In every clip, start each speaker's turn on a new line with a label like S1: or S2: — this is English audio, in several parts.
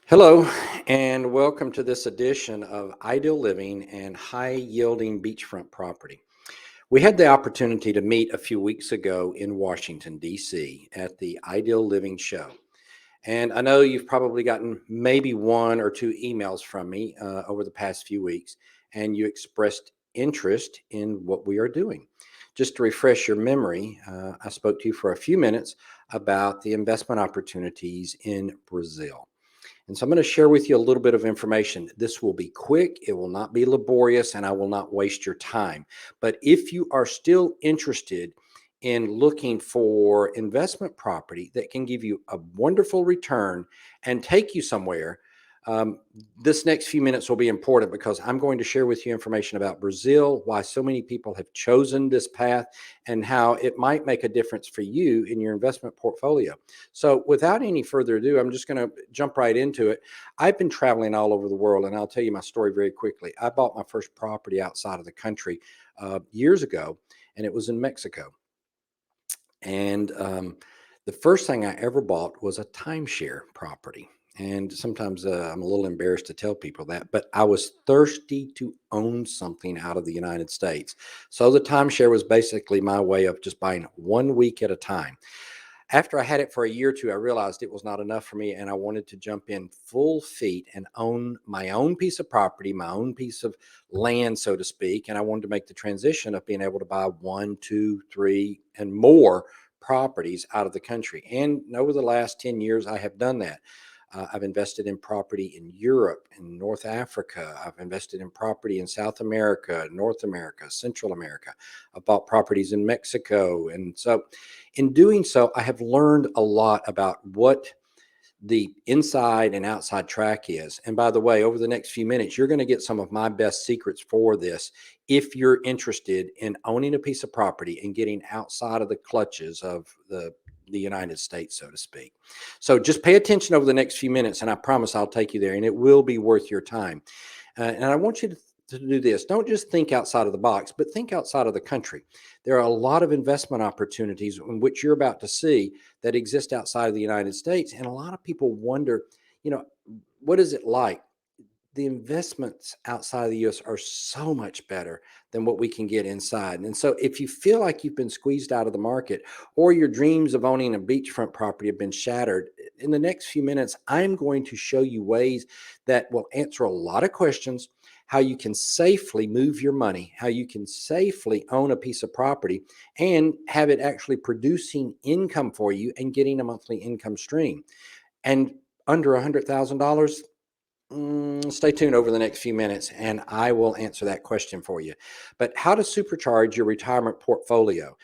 S1: Hello, and welcome to this edition of Ideal Living and High Yielding Beachfront Property. We had the opportunity to meet a few weeks ago in Washington, D.C. at the Ideal Living Show. And I know you've probably gotten maybe one or two emails from me over the past few weeks, and you expressed interest in what we are doing. Just to refresh your memory, I spoke to you for a few minutes about the investment opportunities in Brazil. And so I'm going to share with you a little bit of information. This will be quick, it will not be laborious, and I will not waste your time. But if you are still interested in looking for investment property that can give you a wonderful return and take you somewhere, um, this next few minutes will be important because I'm going to share with you information about Brazil, why so many people have chosen this path, and how it might make a difference for you in your investment portfolio. So, without any further ado, I'm just going to jump right into it. I've been traveling all over the world, and I'll tell you my story very quickly. I bought my first property outside of the country years ago, and it was in Mexico. And the first thing I ever bought was a timeshare property. And sometimes I'm a little embarrassed to tell people that, but I was thirsty to own something out of the United States. So the timeshare was basically my way of just buying 1 week at a time. After I had it for a year or two, I realized it was not enough for me, and I wanted to jump in full feet and own my own piece of property, my own piece of land, so to speak. And I wanted to make the transition of being able to buy one, two, three, and more properties out of the country. And over the last 10 years, I have done that. I've invested in property in Europe, in North Africa. I've invested in property in South America, North America, Central America. I've bought properties in Mexico. And so, in doing so, I have learned a lot about what the inside and outside track is. And by the way, over the next few minutes, you're going to get some of my best secrets for this if you're interested in owning a piece of property and getting outside of the clutches of the United States, so to speak. So just pay attention over the next few minutes, and I promise I'll take you there, and it will be worth your time. And I want you to do this. Don't just think outside of the box, but think outside of the country. There are a lot of investment opportunities in which you're about to see that exist outside of the United States. And a lot of people wonder, you know, what is it like? The investments outside of the US are so much better than what we can get inside. And so if you feel like you've been squeezed out of the market or your dreams of owning a beachfront property have been shattered, in the next few minutes, I'm going to show you ways that will answer a lot of questions, how you can safely move your money, how you can safely own a piece of property and have it actually producing income for you and getting a monthly income stream. And under $100,000, stay tuned over the next few minutes and I will answer that question for you. But how to supercharge your retirement portfolio,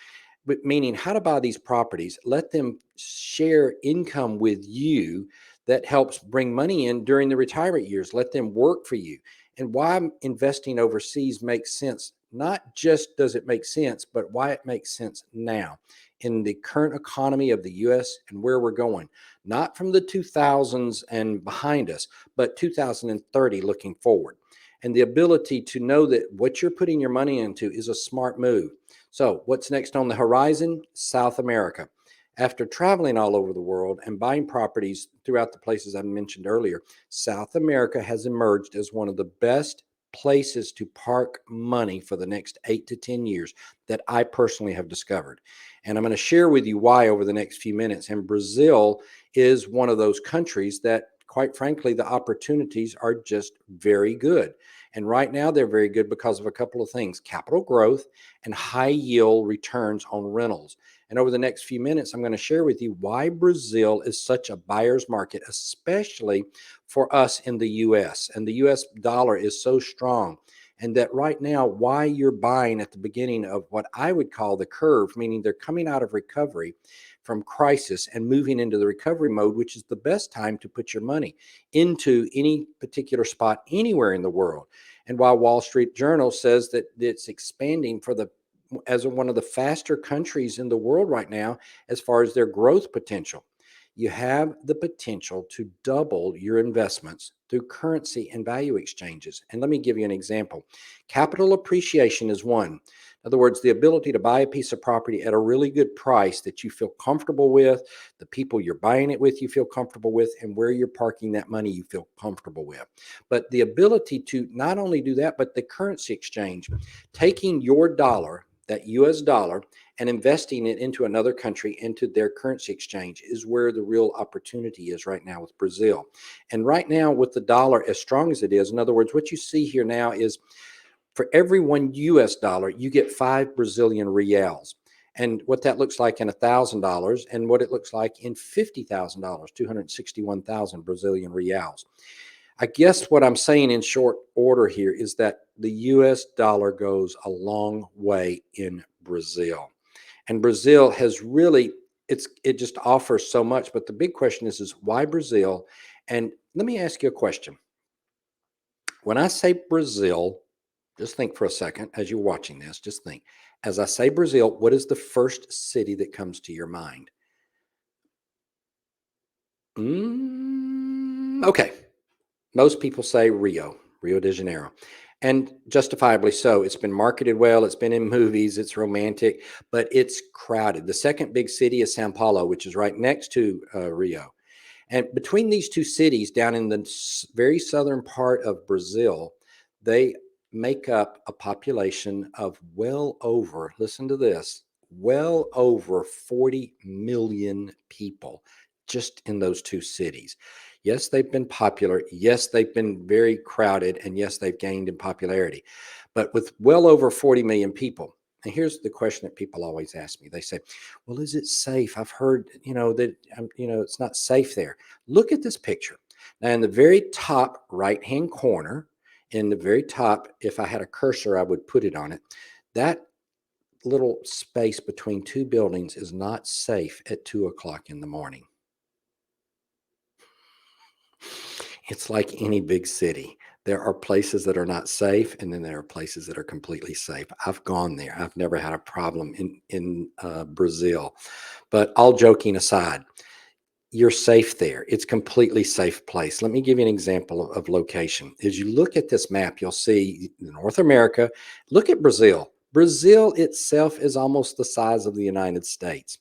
S1: meaning how to buy these properties, let them share income with you that helps bring money in during the retirement years, let them work for you, and why investing overseas makes sense. Not just does it make sense, but why it makes sense now in the current economy of the US and where we're going, not from the 2000s and behind us, but 2030 looking forward. And the ability to know that what you're putting your money into is a smart move. So, what's next on the horizon? South America. After traveling all over the world and buying properties throughout the places I mentioned earlier, South America has emerged as one of the best places to park money for the next 8 to 10 years that I personally have discovered. And I'm going to share with you why over the next few minutes. And Brazil is one of those countries that, quite frankly, the opportunities are just very good. And right now, they're very good because of a couple of things: capital growth and high yield returns on rentals. And over the next few minutes, I'm going to share with you why Brazil is such a buyer's market, especially for us in the US. And the US dollar is so strong. And that right now, why you're buying at the beginning of what I would call the curve, meaning they're coming out of recovery from crisis and moving into the recovery mode, which is the best time to put your money into any particular spot anywhere in the world. And while Wall Street Journal says that it's expanding for the as one of the faster countries in the world right now as far as their growth potential, you have the potential to double your investments through currency and value exchanges. And let me give you an example. Capital appreciation is one. In other words, the ability to buy a piece of property at a really good price that you feel comfortable with, the people you're buying it with, you feel comfortable with, and where you're parking that money, you feel comfortable with. But the ability to not only do that, but the currency exchange, taking your dollar, that US dollar, and investing it into another country, into their currency exchange, is where the real opportunity is right now with Brazil. And right now, with the dollar as strong as it is, in other words, what you see here now is for every one US dollar, you get 5 Brazilian reals. And what that looks like in $1,000 and what it looks like in $50,000, 261,000 Brazilian reals. I guess what I'm saying in short order here is that the US dollar goes a long way in Brazil. And Brazil has really, it just offers so much. But the big question is why Brazil? And let me ask you a question. When I say Brazil, just think for a second as you're watching this, just think. As I say Brazil, what is the first city that comes to your mind? Okay. Most people say Rio de Janeiro. And justifiably so. It's been marketed well, it's been in movies, it's romantic, but it's crowded. The second big city is Sao Paulo, which is right next to Rio. And between these two cities, down in the very southern part of Brazil, they make up a population of well over, listen to this, well over 40 million people just in those two cities. Yes, they've been popular. Yes, they've been very crowded. And yes, they've gained in popularity. But with well over 40 million people, and here's the question that people always ask me. They say, well, is it safe? I've heard, that, it's not safe there. Look at this picture. Now, in the very top right-hand corner, in the very top, if I had a cursor, I would put it on it. That little space between two buildings is not safe at 2 o'clock in the morning. It's like any big city. There are places that are not safe, and then there are places that are completely safe. I've gone there. I've never had a problem in Brazil. But all joking aside, you're safe there. It's completely safe place. Let me give you an example of location. As you look at this map, you'll see North America. Look at Brazil. Brazil itself is almost the size of the United States.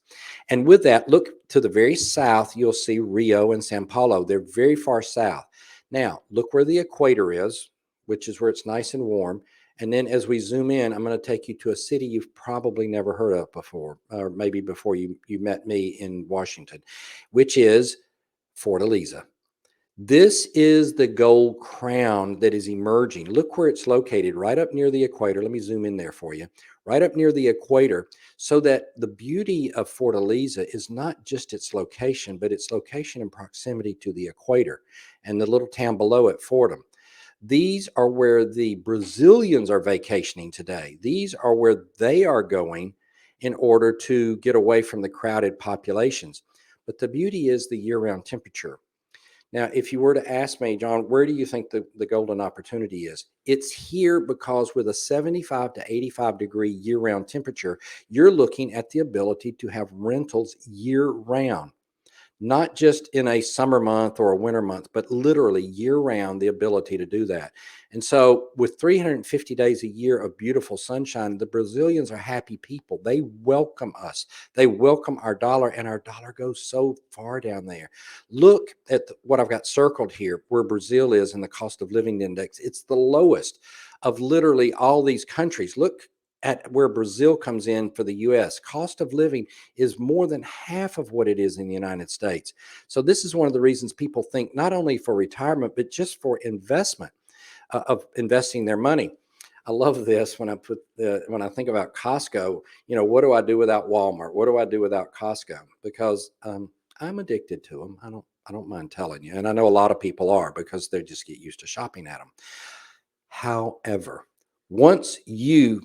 S1: And with that, look to the very south, you'll see Rio and Sao Paulo. They're very far south. Now, look where the equator is, which is where it's nice and warm. And then as we zoom in, I'm going to take you to a city you've probably never heard of before, or maybe before you met me in Washington, which is Fortaleza. This is the gold crown that is emerging. Look where it's located, right up near the equator. Let me zoom in there for you. Right up near the equator, so that the beauty of Fortaleza is not just its location, but its location in proximity to the equator and the little town below it, Fordham. These are where the Brazilians are vacationing today. These are where they are going in order to get away from the crowded populations. But the beauty is the year-round temperature. Now, if you were to ask me, John, where do you think the golden opportunity is? It's here because with a 75 to 85-degree year-round temperature, you're looking at the ability to have rentals year-round, not just in a summer month or a winter month, but literally year round, the ability to do that. And so, with 350 days a year of beautiful sunshine, the Brazilians are happy people. They welcome us, they welcome our dollar, and our dollar goes so far down there. Look at what I've got circled here, where Brazil is in the cost of living index. It's the lowest of literally all these countries. Look at where Brazil comes in for the US. Cost of living is more than half of what it is in the United States. So this is one of the reasons people think not only for retirement, but just for investment, of investing their money. I love this when I think about Costco. What do I do without Walmart? What do I do without Costco? Because I'm addicted to them. I don't mind telling you, and I know a lot of people are because they just get used to shopping at them. However, once you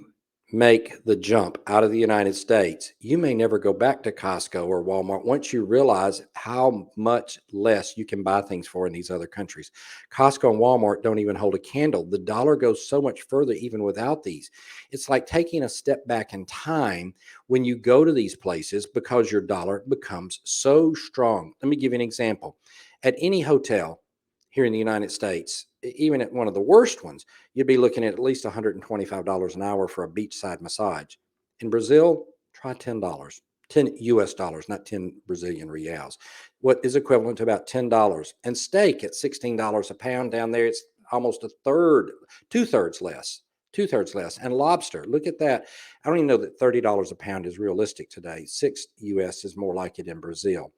S1: make the jump out of the United States, you may never go back to Costco or Walmart once you realize how much less you can buy things for in these other countries. Costco and Walmart don't even hold a candle. The dollar goes so much further even without these. It's like taking a step back in time when you go to these places because your dollar becomes so strong. Let me give you an example. At any hotel here in the United States, even at one of the worst ones, you'd be looking at least $125 an hour for a beachside massage. In Brazil, try $10, 10 US dollars, not 10 Brazilian reals, what is equivalent to about $10. And steak at $16 a pound down there, it's almost a third, two-thirds less. Two-thirds less. And lobster, look at that. I don't even know that $30 a pound is realistic today. 6 US is more like it in Brazil.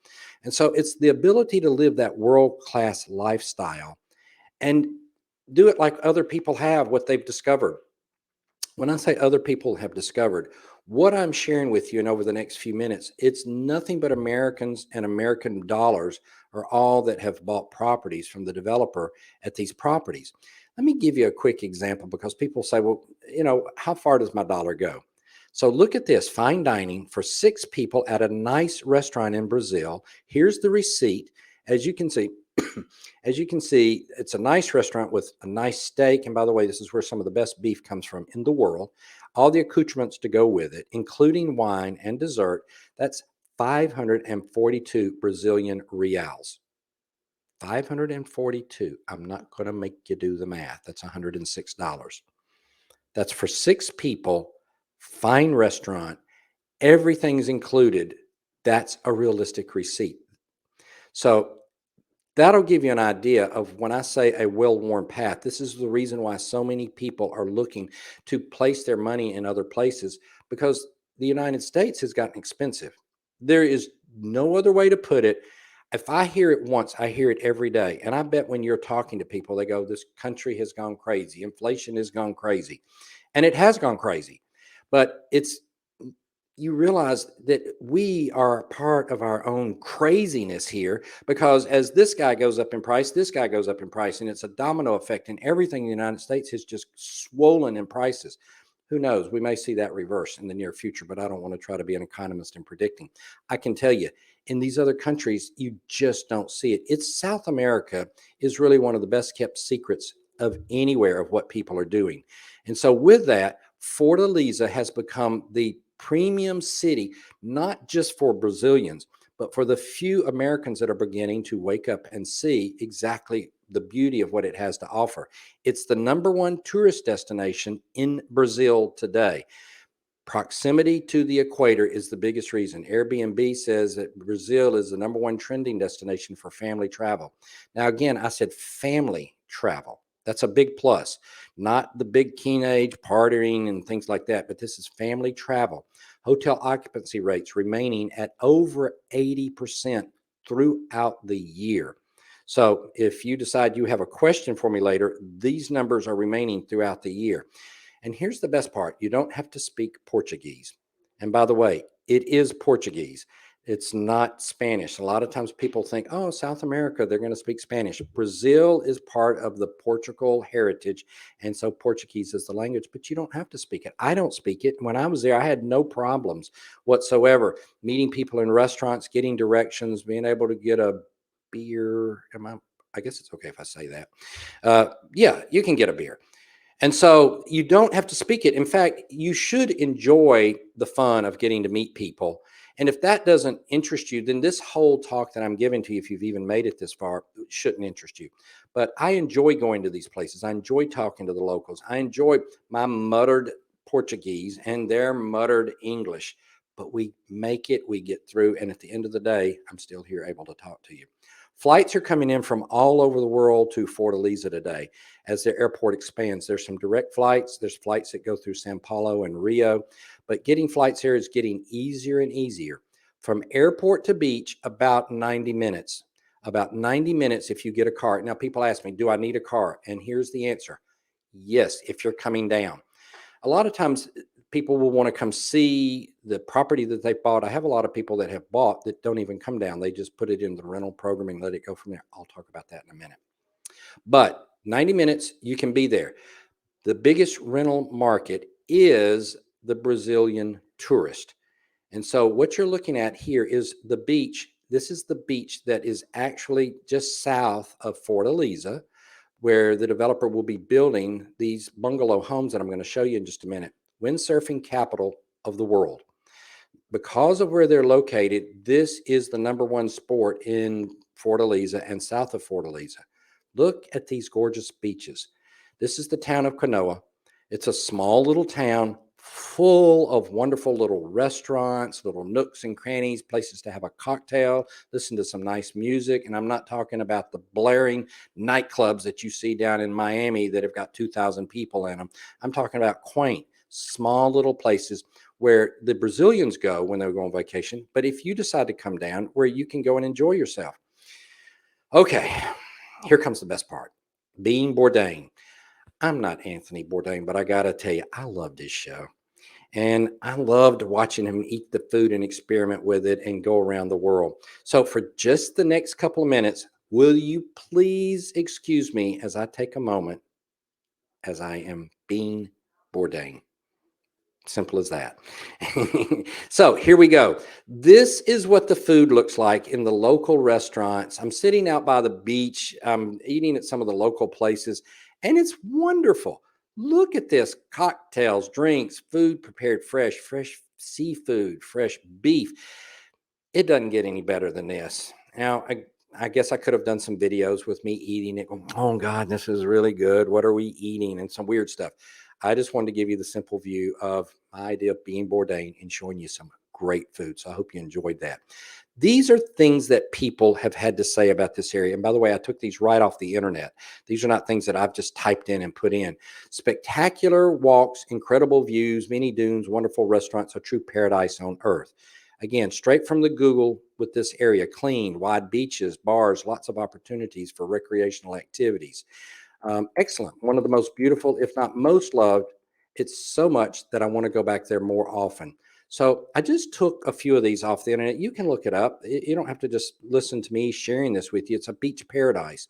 S1: And so it's the ability to live that world-class lifestyle and do it like other people have, what they've discovered. When I say other people have discovered, what I'm sharing with you and over the next few minutes, it's nothing but Americans and American dollars are all that have bought properties from the developer at these properties. Let me give you a quick example because people say, well, how far does my dollar go? So look at this, fine dining for 6 people at a nice restaurant in Brazil. Here's the receipt. As you can see, as you can see, it's a nice restaurant with a nice steak. And by the way, this is where some of the best beef comes from in the world. All the accoutrements to go with it, including wine and dessert. That's 542 Brazilian reals. 542. I'm not going to make you do the math. That's $106. That's for 6 people, fine restaurant, everything's included. That's a realistic receipt. So that'll give you an idea of when I say a well-worn path. This is the reason why so many people are looking to place their money in other places, because the United States has gotten expensive. There is no other way to put it. If I hear it once, I hear it every day. And I bet when you're talking to people, they go, this country has gone crazy. Inflation has gone crazy. And it has gone crazy. But you realize that we are part of our own craziness here, because as this guy goes up in price, this guy goes up in price, and it's a domino effect, and everything in the United States has just swollen in prices. Who knows? We may see that reverse in the near future, but I don't want to try to be an economist in predicting. I can tell you, in these other countries, you just don't see it. It's South America is really one of the best kept secrets of anywhere of what people are doing. And so with that, Fortaleza has become the premium city, not just for Brazilians, but for the few Americans that are beginning to wake up and see exactly the beauty of what it has to offer. It's the number one tourist destination in Brazil today. Proximity to the equator is the biggest reason. Airbnb says that Brazil is the number one trending destination for family travel. Now, again, I said family travel. That's a big plus, not the big teenage partying and things like that, but this is family travel. Hotel occupancy rates remaining at over 80% throughout the year. So if you decide you have a question for me later, these numbers are remaining throughout the year. And here's the best part, you don't have to speak Portuguese. And by the way, it is Portuguese. It's not Spanish. A lot of times people think, oh, South America, they're going to speak Spanish. Brazil is part of the Portugal heritage. And so Portuguese is the language, but you don't have to speak it. I don't speak it. When I was there, I had no problems whatsoever meeting people in restaurants, getting directions, being able to get a beer. I guess it's okay if I say that. Yeah, you can get a beer. And so you don't have to speak it. In fact, you should enjoy the fun of getting to meet people. And if that doesn't interest you, then this whole talk that I'm giving to you, if you've even made it this far, shouldn't interest you. But I enjoy going to these places. I enjoy talking to the locals. I enjoy my muttered Portuguese and their muttered English. But we make it, we get through. And at the end of the day, I'm still here able to talk to you. Flights are coming in from all over the world to Fortaleza today as their airport expands. There's some direct flights. There's flights that go through Sao Paulo and Rio, but getting flights here is getting easier and easier. From airport to beach, about 90 minutes. About 90 minutes if you get a car. Now, people ask me, do I need a car? And here's the answer. Yes, if you're coming down. A lot of times people will want to come see the property that they bought. I have a lot of people that have bought that don't even come down. They just put it in the rental program and let it go from there. I'll talk about that in a minute. But 90 minutes, you can be there. The biggest rental market is the Brazilian tourist. And so what you're looking at here is the beach. This is the beach that is actually just south of Fortaleza, where the developer will be building these bungalow homes that I'm going to show you in just a minute. Windsurfing capital of the world. Because of where they're located, this is the number one sport in Fortaleza and south of Fortaleza. Look at these gorgeous beaches. This is the town of Kanoa. It's a small little town full of wonderful little restaurants, little nooks and crannies, places to have a cocktail, listen to some nice music. And I'm not talking about the blaring nightclubs that you see down in Miami that have got 2,000 people in them. I'm talking about quaint, small little places where the Brazilians go when they go on vacation. But if you decide to come down, where you can go and enjoy yourself. Okay, here comes the best part. Being Bourdain. I'm not Anthony Bourdain, but I got to tell you, I love this show. And I loved watching him eat the food and experiment with it and go around the world. So, for just the next couple of minutes, will you please excuse me as I take a moment as I am being Bourdain? Simple as that. So here we go. This is what the food looks like in the local restaurants. I'm sitting out by the beach. I'm eating at some of the local places, and it's wonderful. Look at this: cocktails, drinks, food prepared fresh seafood, fresh beef. It doesn't get any better than this. Now, I guess I could have done some videos with me eating it. Going, oh God, this is really good. What are we eating? And some weird stuff. I just wanted to give you the simple view of my idea of being Bourdain and showing you some great food. So I hope you enjoyed that. These are things that people have had to say about this area. And by the way, I took these right off the internet. These are not things that I've just typed in and put in. Spectacular walks, incredible views, many dunes, wonderful restaurants, a true paradise on earth. Again, straight from the Google with this area: clean, wide beaches, bars, lots of opportunities for recreational activities. Excellent. One of the most beautiful, if not most loved. It's so much that I want to go back there more often. So I just took a few of these off the internet. You can look it up. You don't have to just listen to me sharing this with you. It's a beach paradise.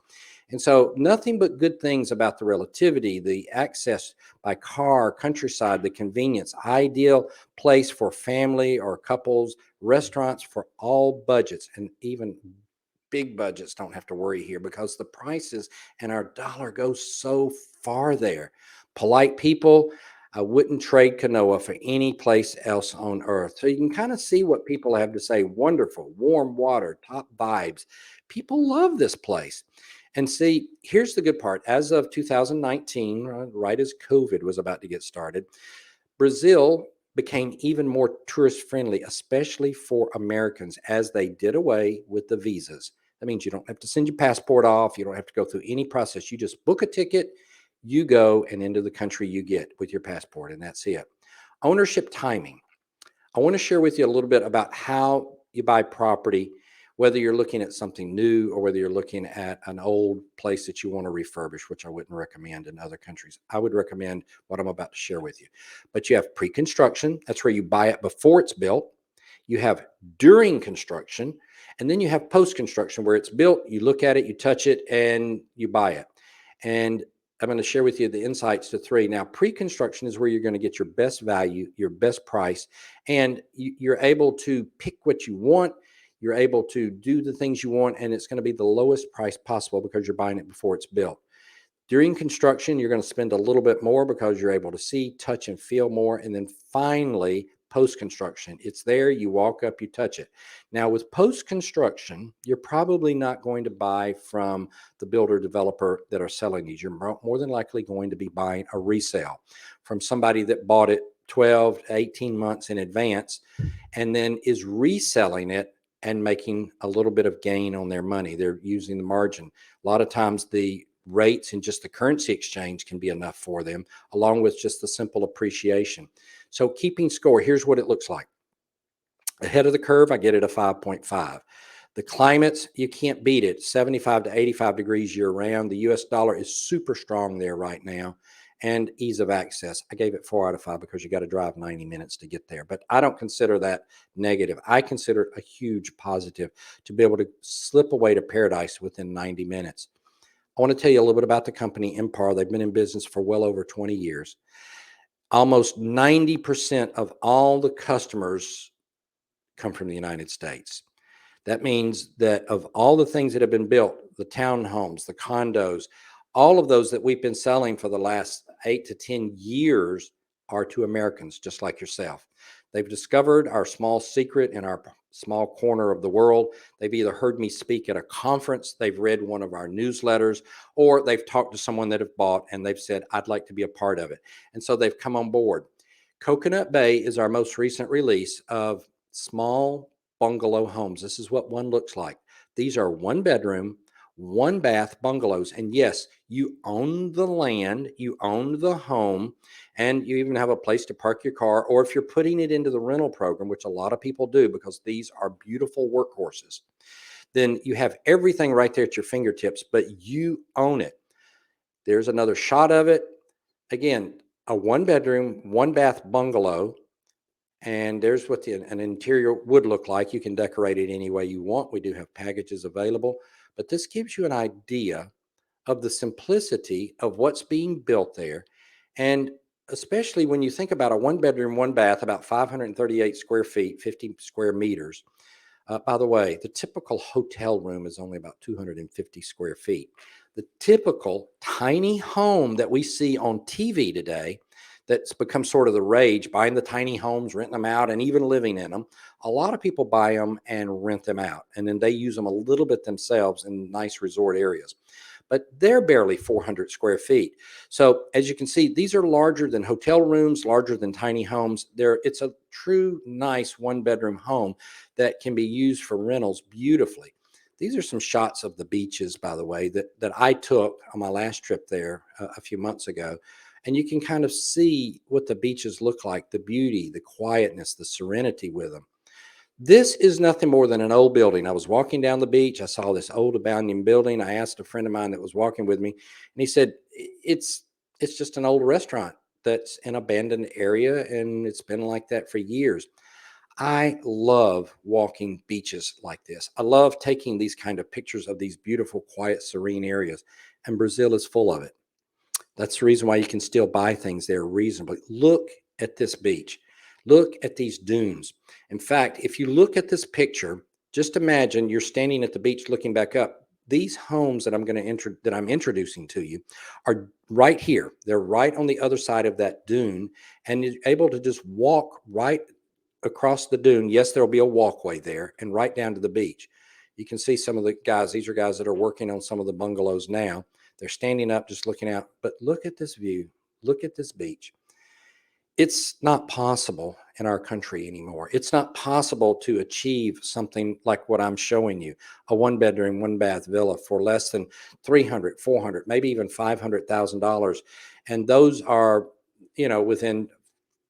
S1: And so nothing but good things about the relativity, the access by car, countryside, the convenience, ideal place for family or couples, restaurants for all budgets, and even big budgets don't have to worry here because the prices and our dollar goes so far there. Polite people, I wouldn't trade Kanoa for any place else on earth. So you can kind of see what people have to say. Wonderful, warm water, top vibes. People love this place. And see, here's the good part. As of 2019, right as COVID was about to get started, Brazil became even more tourist friendly, especially for Americans, as they did away with the visas. That means you don't have to send your passport off. You don't have to go through any process. You just book a ticket, you go, and into the country you get with your passport, and that's it. Ownership timing. I want to share with you a little bit about how you buy property, whether you're looking at something new or whether you're looking at an old place that you want to refurbish, which I wouldn't recommend in other countries. I would recommend what I'm about to share with you. But you have pre-construction. That's where you buy it before it's built. You have during construction, and then you have post-construction where it's built. You look at it, you touch it, and you buy it. And I'm going to share with you the insights to three. Now, pre-construction is where you're going to get your best value, your best price, and you're able to pick what you want. You're able to do the things you want, and it's going to be the lowest price possible because you're buying it before it's built. During construction, you're going to spend a little bit more because you're able to see, touch, and feel more. And then finally, post construction, it's there, you walk up, you touch it. Now, with post construction, you're probably not going to buy from the builder developer that are selling these. You're more than likely going to be buying a resale from somebody that bought it 12 to 18 months in advance and then is reselling it and making a little bit of gain on their money. They're using the margin. A lot of times the rates and just the currency exchange can be enough for them, along with just the simple appreciation. So keeping score, here's what it looks like. Ahead of the curve, I get it a 5.5. The climates, you can't beat it. 75 to 85 degrees year round. The US dollar is super strong there right now. And ease of access, I gave it 4 out of 5 because you got to drive 90 minutes to get there. But I don't consider that negative. I consider it a huge positive to be able to slip away to paradise within 90 minutes. I want to tell you a little bit about the company Empire. They've been in business for well over 20 years. Almost 90% of all the customers come from the United States. That means that of all the things that have been built, the townhomes, the condos, all of those that we've been selling for the last 8 to 10 years are to Americans just like yourself. They've discovered our small secret and our small corner of the world. They've either heard me speak at a conference, they've read one of our newsletters, or they've talked to someone that have bought and they've said, I'd like to be a part of it. And so they've come on board. Coconut Bay is our most recent release of small bungalow homes. This is what one looks like. These are one bedroom, one bath bungalows. And yes, you own the land, you own the home, and you even have a place to park your car. Or if you're putting it into the rental program, which a lot of people do because these are beautiful workhorses, then you have everything right there at your fingertips, but you own it. There's another shot of it. Again, a one bedroom, one bath bungalow. And there's what an interior would look like. You can decorate it any way you want. We do have packages available, but this gives you an idea of the simplicity of what's being built there. And especially when you think about a one bedroom, one bath, about 538 square feet, 50 square meters. By the way, the typical hotel room is only about 250 square feet. The typical tiny home that we see on TV today, that's become sort of the rage, buying the tiny homes, renting them out, and even living in them. A lot of people buy them and rent them out, and then they use them a little bit themselves in nice resort areas. But they're barely 400 square feet. So as you can see, these are larger than hotel rooms, larger than tiny homes. It's a true nice one bedroom home that can be used for rentals beautifully. These are some shots of the beaches, by the way, that I took on my last trip there a few months ago. And you can kind of see what the beaches look like, the beauty, the quietness, the serenity with them. This is nothing more than an old building. I was walking down the beach. I saw this old abandoned building. I asked a friend of mine that was walking with me, and he said, It's just an old restaurant that's in an abandoned area, and it's been like that for years." I love walking beaches like this. I love taking these kind of pictures of these beautiful, quiet, serene areas, and Brazil is full of it. That's the reason why you can still buy things there reasonably. Look at this beach. Look at these dunes. In fact, if you look at this picture, just imagine you're standing at the beach looking back up. These homes that I'm introducing to you are right here. They're right on the other side of that dune, and you're able to just walk right across the dune. Yes, there'll be a walkway there, and right down to the beach. You can see some of the guys. These are guys that are working on some of the bungalows now. They're standing up, just looking out. But look at this view. Look at this beach. It's not possible in our country anymore. It's not possible to achieve something like what I'm showing you, a one bedroom, one bath villa for less than 300, 400, maybe even $500,000. And those are, within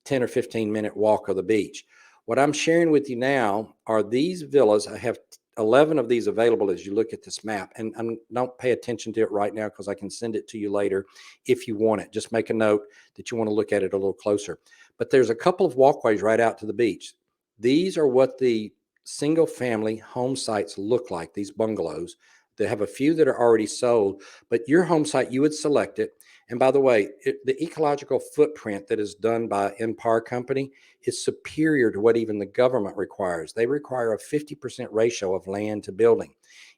S1: 10 or 15-minute walk of the beach. What I'm sharing with you now are these villas. I have 11 of these available as you look at this map. And don't pay attention to it right now because I can send it to you later if you want it. Just make a note that you want to look at it a little closer. But there's a couple of walkways right out to the beach. These are what the single family home sites look like, these bungalows. They have a few that are already sold, but your home site, you would select it. And by the way, the ecological footprint that is done by Empire Company is superior to what even the government requires. They require a 50% ratio of land to building.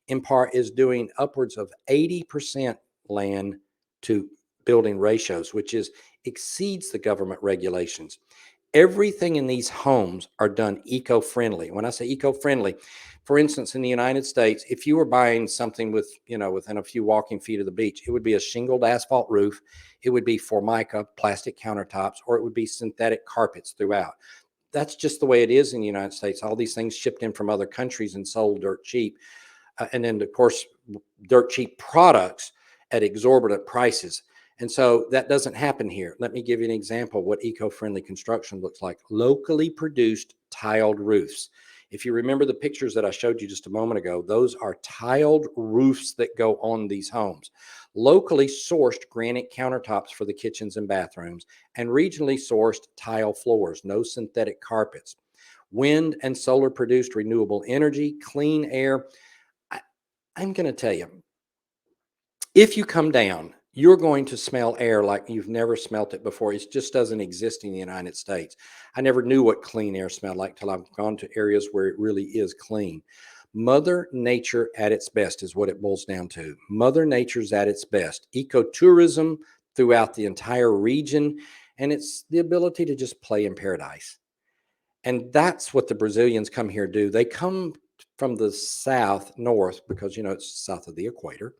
S1: Empire is doing upwards of 80% land to building ratios, which exceeds the government regulations. Everything in these homes are done eco-friendly. When I say eco-friendly, for instance, in the United States, if you were buying something within a few walking feet of the beach, it would be a shingled asphalt roof, it would be Formica plastic countertops, or it would be synthetic carpets throughout. That's just the way it is in the United States. All these things shipped in from other countries and sold dirt cheap. And then, of course, dirt cheap products at exorbitant prices. And so that doesn't happen here. Let me give you an example of what eco-friendly construction looks like. Locally produced tiled roofs. If you remember the pictures that I showed you just a moment ago, those are tiled roofs that go on these homes. Locally sourced granite countertops for the kitchens and bathrooms, and regionally sourced tile floors, no synthetic carpets. Wind and solar produced renewable energy, clean air. I'm going to tell you, if you come down, you're going to smell air like you've never smelt it before. It just doesn't exist in the United States. I never knew what clean air smelled like till I've gone to areas where it really is clean. Mother Nature at its best is what it boils down to. Mother Nature's at its best. Ecotourism throughout the entire region, and it's the ability to just play in paradise. And that's what the Brazilians come here do. They come from the south, north, because, it's south of the equator.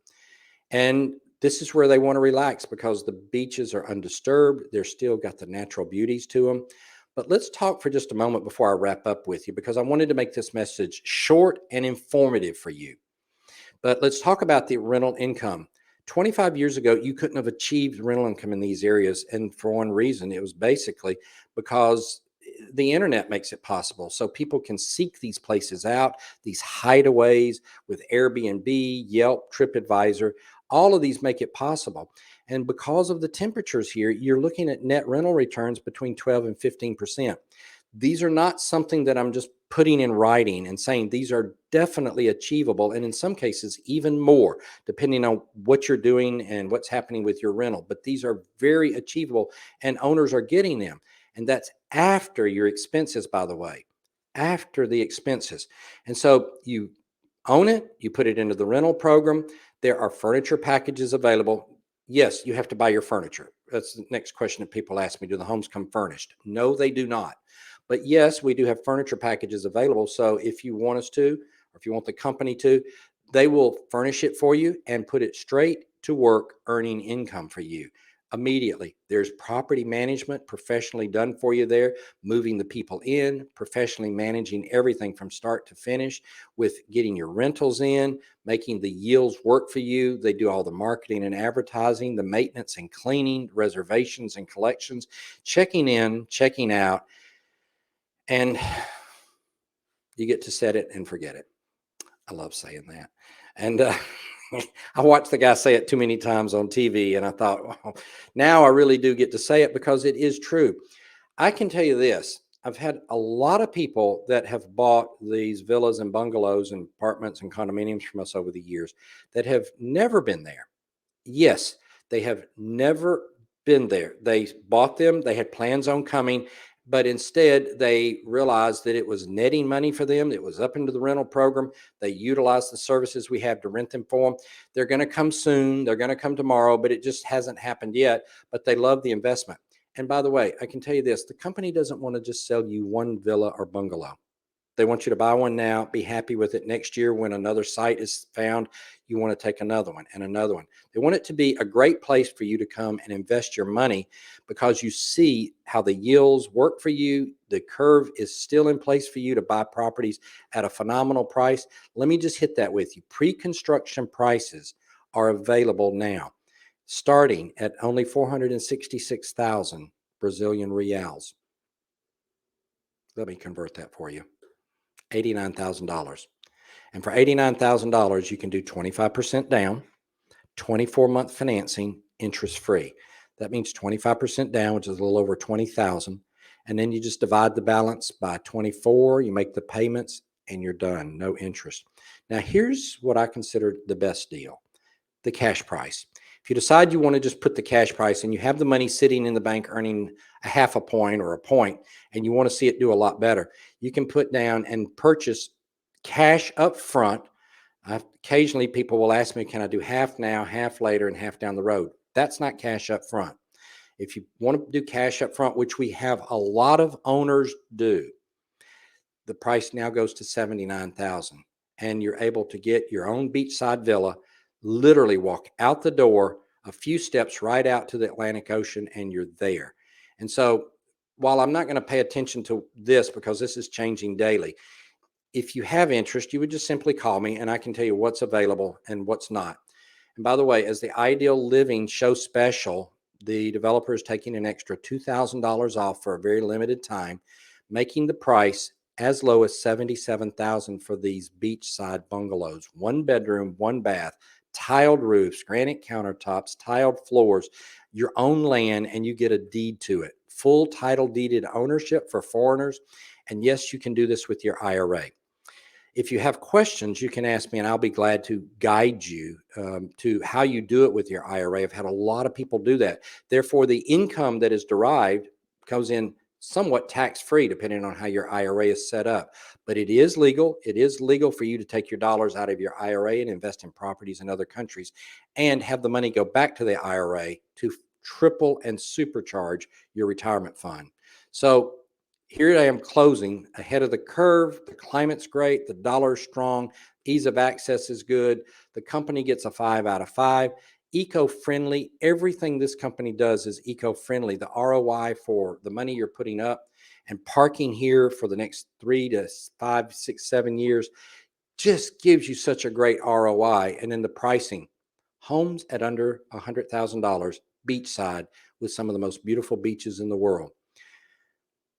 S1: And this is where they want to relax because the beaches are undisturbed. They're still got the natural beauties to them. But let's talk for just a moment before I wrap up with you, because I wanted to make this message short and informative for you. But let's talk about the rental income. 25 years ago, you couldn't have achieved rental income in these areas. And for one reason, it was basically because the internet makes it possible. So people can seek these places out, these hideaways with Airbnb, Yelp, TripAdvisor. All of these make it possible. And because of the temperatures here, you're looking at net rental returns between 12 and 15%. These are not something that I'm just putting in writing and saying these are definitely achievable. And in some cases, even more, depending on what you're doing and what's happening with your rental. But these are very achievable and owners are getting them. And that's after your expenses, by the way, after the expenses. And so you own it, you put it into the rental program. There are furniture packages available. Yes, you have to buy your furniture. That's the next question that people ask me. Do the homes come furnished? No, they do not. But yes, we do have furniture packages available. So if you want us to, or if you want the company to, they will furnish it for you and put it straight to work, earning income for you immediately. There's property management professionally done for you there, moving the people in, professionally managing everything from start to finish with getting your rentals in, making the yields work for you. They do all the marketing and advertising, the maintenance and cleaning, reservations and collections, checking in, checking out, and you get to set it and forget it. I love saying that. And I watched the guy say it too many times on TV, and I thought, well, now I really do get to say it because it is true. I can tell you this. I've had a lot of people that have bought these villas and bungalows and apartments and condominiums from us over the years that have never been there. Yes, they have never been there. They bought them, they had plans on coming, but instead they realized that it was netting money for them. It was up into the rental program. They utilized the services we have to rent them for them. They're going to come soon, they're going to come tomorrow, but it just hasn't happened yet. But they love the investment. And by the way, I can tell you this, the company doesn't want to just sell you one villa or bungalow. They want you to buy one now, be happy with it. Next year, when another site is found, you want to take another one and another one. They want it to be a great place for you to come and invest your money because you see how the yields work for you. The curve is still in place for you to buy properties at a phenomenal price. Let me just hit that with you. Pre-construction prices are available now, starting at only 466,000 Brazilian reals. Let me convert that for you. $89,000. And for $89,000, you can do 25% down, 24-month financing, interest free. That means 25% down, which is a little over 20,000. And then you just divide the balance by 24, you make the payments, and you're done. No interest. Now, here's what I consider the best deal: the cash price. If you decide you want to just put the cash price and you have the money sitting in the bank earning a half a point or a point, and you want to see it do a lot better, you can put down and purchase cash up front. Occasionally, people will ask me, can I do half now, half later, and half down the road? That's not cash up front. If you want to do cash up front, which we have a lot of owners do, the price now goes to 79,000, and you're able to get your own beachside villa, literally walk out the door a few steps right out to the Atlantic Ocean and you're there. And so while I'm not going to pay attention to this because this is changing daily, if you have interest, you would just simply call me and I can tell you what's available and what's not. And by the way, as the Ideal Living Show special, the developer is taking an extra $2,000 off for a very limited time, making the price as low as $77,000 for these beachside bungalows. One bedroom, one bath, tiled roofs, granite countertops, tiled floors, your own land, and you get a deed to it. Full title deeded ownership for foreigners. And yes, you can do this with your IRA. If you have questions, you can ask me and I'll be glad to guide you to how you do it with your IRA. I've had a lot of people do that. Therefore, the income that is derived comes in somewhat tax-free depending on how your IRA is set up. But it is legal. It is legal for you to take your dollars out of your IRA and invest in properties in other countries and have the money go back to the IRA to triple and supercharge your retirement fund. So Here I am closing ahead of the curve. The climate's great. The dollar's strong. Ease of access is good. The company gets a 5 out of 5. Eco-friendly. Everything this company does is eco-friendly. The ROI for the money you're putting up and parking here for the next 3 to 5, 6, 7 years just gives you such a great ROI. And then the pricing, homes at under $100,000 beachside with some of the most beautiful beaches in the world.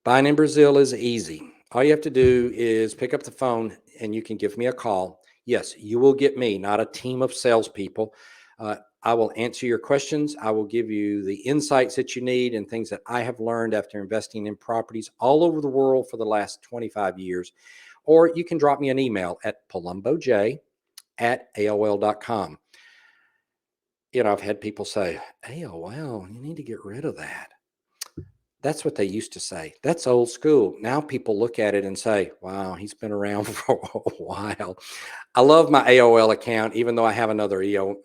S1: Buying in Brazil is easy. All you have to do is pick up the phone and you can give me a call. Yes, you will get me, not a team of salespeople. I will answer your questions. I will give you the insights that you need and things that I have learned after investing in properties all over the world for the last 25 years. Or you can drop me an email at palomboj@aol.com. I've had people say, AOL, you need to get rid of that. That's what they used to say. That's old school. Now people look at it and say, wow, he's been around for a while. I love my AOL account, even though I have another email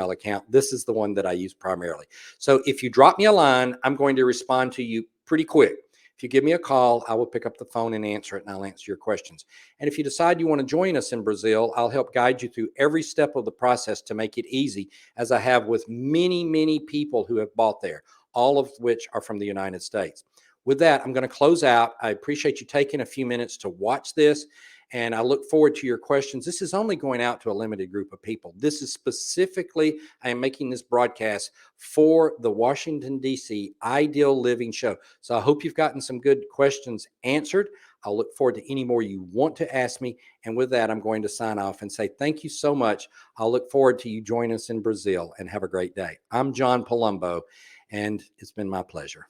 S1: account. This is the one that I use primarily. So if you drop me a line, I'm going to respond to you pretty quick. If you give me a call, I will pick up the phone and answer it, and I'll answer your questions. And if you decide you want to join us in Brazil, I'll help guide you through every step of the process to make it easy, as I have with many, many people who have bought there, all of which are from the United States. With that, I'm going to close out. I appreciate you taking a few minutes to watch this, and I look forward to your questions. This is only going out to a limited group of people. This is specifically, I am making this broadcast for the Washington, D.C. Ideal Living Show. So I hope you've gotten some good questions answered. I'll look forward to any more you want to ask me. And with that, I'm going to sign off and say thank you so much. I'll look forward to you joining us in Brazil, and have a great day. I'm John Palumbo, and it's been my pleasure.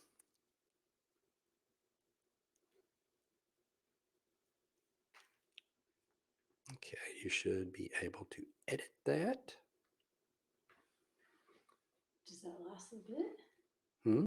S1: Okay, you should be able to edit that.
S2: Does that last a bit?